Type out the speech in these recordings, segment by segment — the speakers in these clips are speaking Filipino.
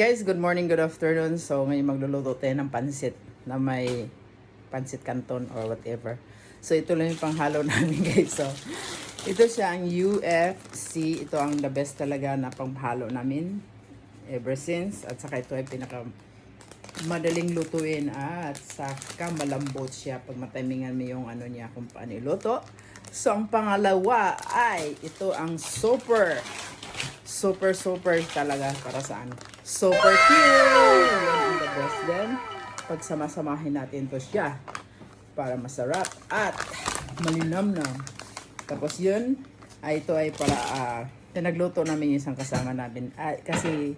Guys, good morning, good afternoon. So, ngayon magluluto tayo ng pansit na may pansit canton or whatever. So, ito lang yung panghalo namin, guys. So, ito siya ang UFC. Ito ang the best talaga na panghalo namin ever since. At saka ito ay pinaka madaling lutuin at saka malambot siya pag matimingan mo yung ano niya kung paano iluto. So, ang pangalawa ay ito ang super talaga para saan? Super cute! Yan ang the best din. Pag samasamahin natin to siya para masarap at malinamnam. Tapos yun, ito ay para pinagluto namin yung isang kasama namin. Kasi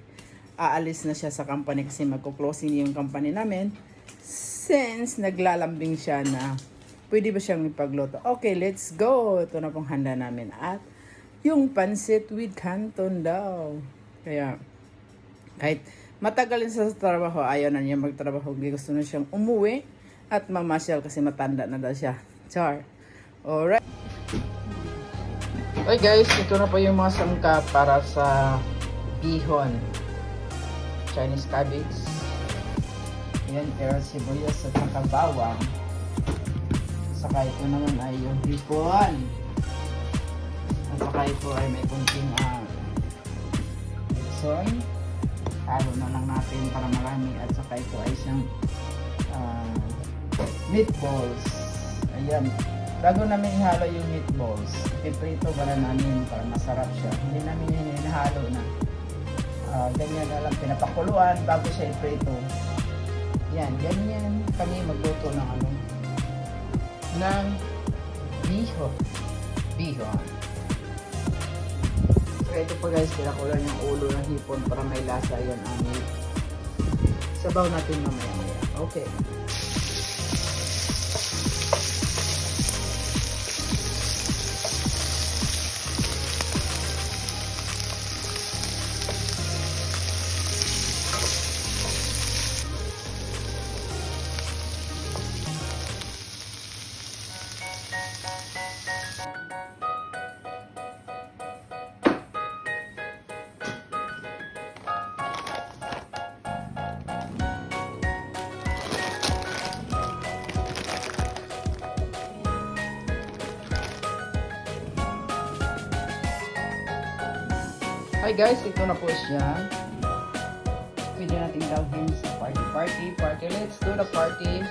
aalis na siya sa company kasi magko-closing yung company namin. Since naglalambing siya na pwede ba siyang ipagluto. Okay, let's go! Ito na pong handa namin. At yung pansit with canton daw. Kaya, kahit matagal sa trabaho, ayaw na niya magtrabaho. Gusto na siyang umuwi at mamasyal kasi matanda na daw siya. Char. Alright. Okay guys, ito na po yung mga sangkap para sa bihon. Chinese cabbage. Yan, carrot, sibuyas at saka bawang. Saka ito naman ay yung bihon. At saka ito ay may kunting Edson. Halo na lang natin para marami. At saka ito ay isang meatballs. Ayan. Bago namin ihalo yung meatballs, piprito para namin para masarap siya. Hindi namin hinahalo na. Ganyan na lang pinapakuluan bago siya iprito. Yan. Ganyan kami magluto ng ng bihon. So ito pa guys, pinakulan yung ulo ng hipon para may lasa. Yan ang sabaw natin mamaya. Okay. Hi guys, ito na po siya. Pwede natin gawin sa party. Let's do the party.